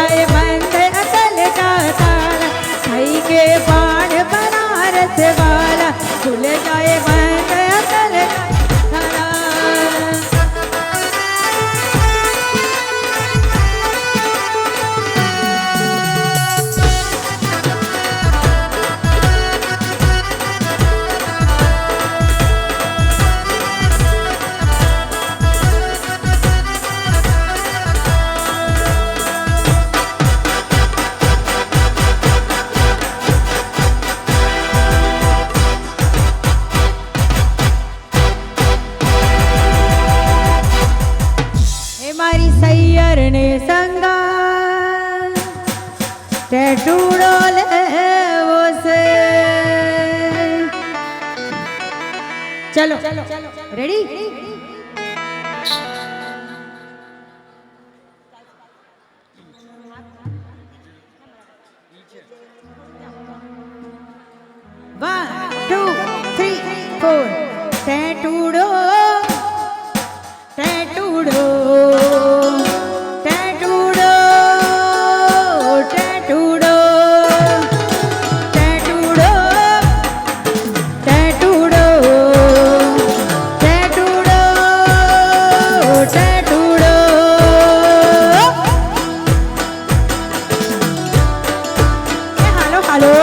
जाए बंद अकल का ताला, भाई के बाण बनारस वाला, खुल जाए बंद अकल का ताला। मारी सैयर ने संगा टेटूड़ो लेवो से। चलो ready. One two three four. टेटूड़ो टेटूड़ो टेटूड़ो टेटूड़ो टेटूड़ो टेटूड़ो टेटूड़ो टेटूड़ो। हेलो हेलो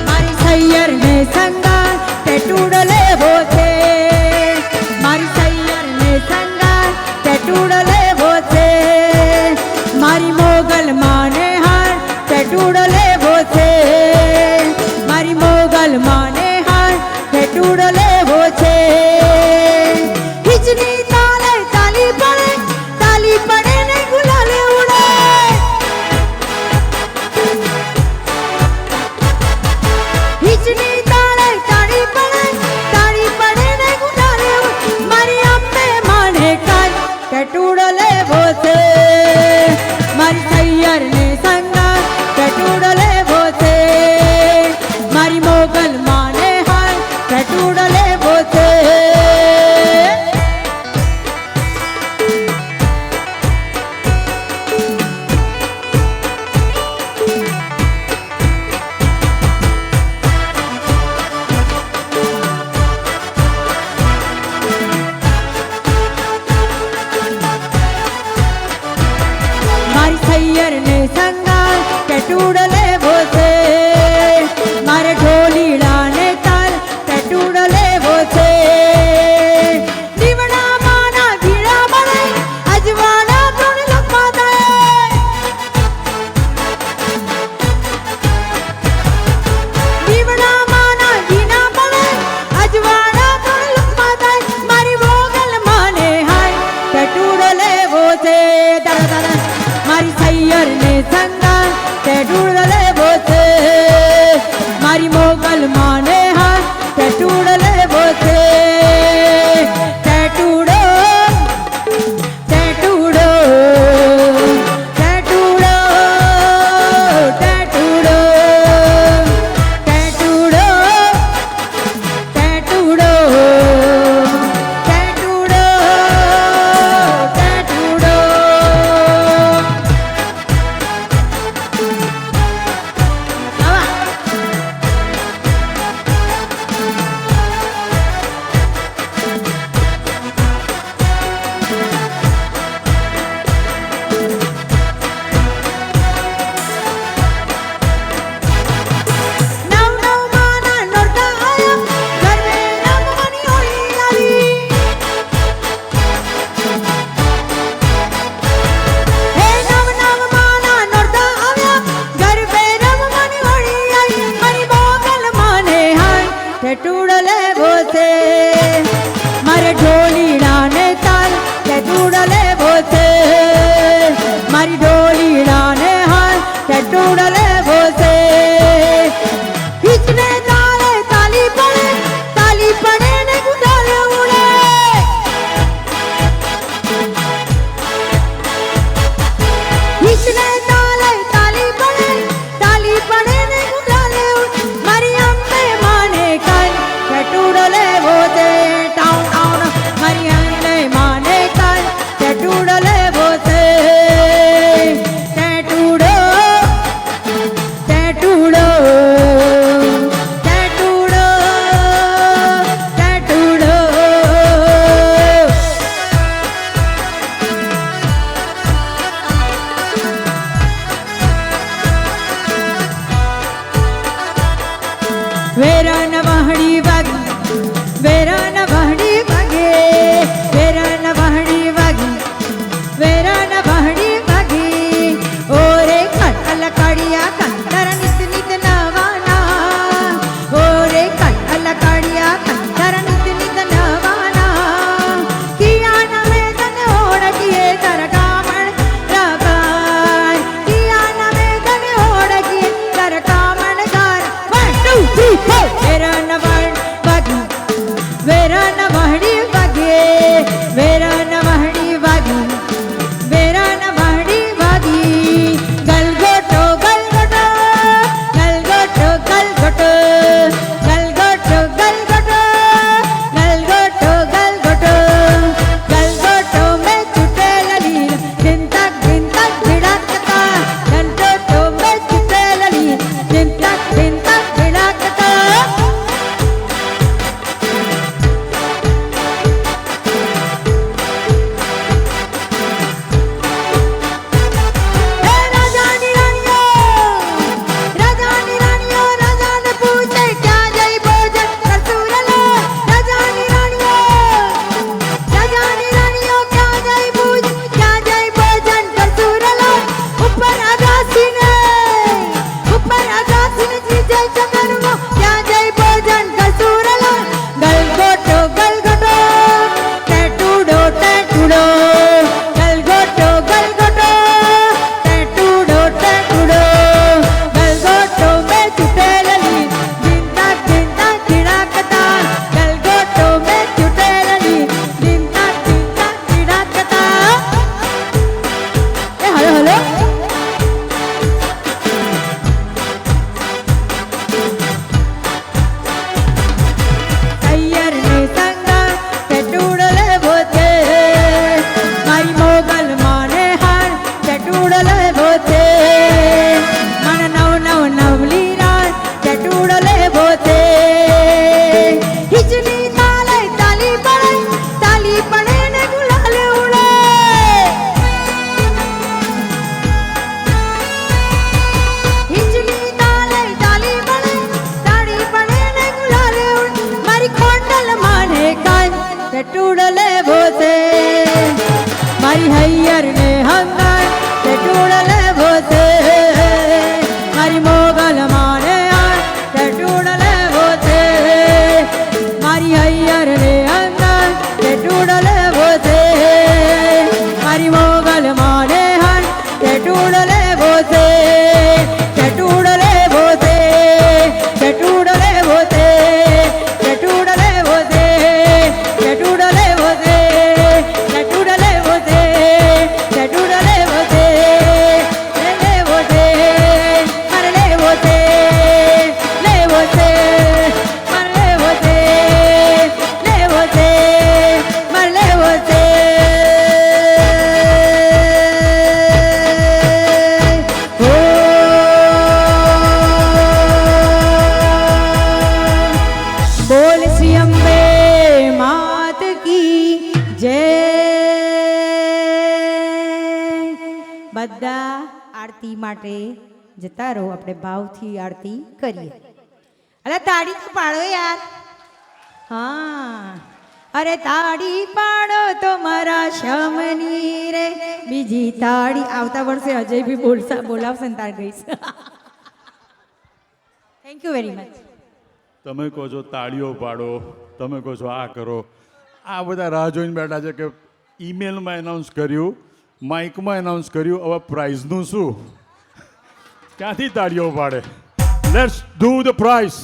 मारी सैयर ने संगा टेटूड़ो लेवो छे, मारी सैयर ने संगा टेटूड़ो लेवो छे, मारी मोगल माने हार टेटूड़ो लेवो छे, मारी मोगल माने हार टेटूड़ो लेवो छे। हिचनी ताले ताली पड़े ने गुलाल उड़े, हिचनी ताले ताली पड़े ने गुलाल उड़े, मारी अम्बे माने काल टेटूड़ो लेवो छे, मारी सैयर ने संगा टेटूड़ो लेवो छे, मारी मोगल माने हार टेटूड़ो लेवो छे। मारी सैयर ने संगा टेटूड़ो लेवो छे, मारे ढोलीड़ा ने ताल टेटूड़ो लेवो छे। दीवड़ा माना धीरा बने अजवाड़ा त्रण लखमा थाय, दीवड़ा माना धीरा बने अजवाड़ा त्रण लखमा थाय, मारी मोगल माने हाय टेटूड़ो लेवो छे। मारी सैयर ने संगा टेटूड़ो लेवो छे, मारी मोगल माने हार टेटूड़ो लेवो छे। टेटूड़ो टेटूड़ो टेटूड़ो टेटूड़ो टेटूड़ो टेटूड़ो टेटूड़ो टेटूड़ो। टेटूड़ो लेवो छे, मारे ढोलीड़ा ने ताल टेटूड़ो लेवो छे, मारी ढोलीड़ा ने हार टेटूड़ो लेवो छे। हिचने ताले ताली पड़े ने गुलाल उड़े, हिचने ताले ताली पड़े ने गुलाल उड़े, मारी अम्बे माने काल टेटूड़ो लेवो छे। टाउन टाउन मारी अम्बे माने काल મારી હૈયર ને હંગાર તે ટૂડ લેવો છે મારી મોગલ માને હાર તે ટૂડ લેવો છે મારી હૈયર ને હંગાર તે ટૂડ લેવો છે મારી મોગલ માને હાર તે ટૂડ લેવો છે તે ટૂડ લેવો છે તે ટૂડ લેવો છે તે ટૂડ લેવો છે તે ટૂડ લેવો છે તે ટૂડ લેવો છે તે ટૂડ લેવો છે લેવો છે મારે લેવો છે લેવો છે મારે લેવો છે લેવો છે મારે લેવો છે બોલ શ્રી અંબે માત કી જય બધા આરતી માટે જતા રહો આપણે ભાવથી આરતી કરીએ અરે તાળી તો પાડો યાર હા અરે તાળી પાડો તો મારા શમની રે બીજી તાળી આવતા વર્ષે અજય બી બોલાવશે ને તાર ગઈશ થેન્ક યુ વેરી મચ તમે કહો છો તાળીઓ પાડો, તમે કહો છો આ કરો, આ બધા રાહ જોઈને બેઠા છે કે ઈમેલમાં એનાઉન્સ કર્યું, માઇકમાં એનાઉન્સ કર્યું, હવે પ્રાઇઝનું શું? ક્યાંથી તાળીઓ પાડે? Let's do the price.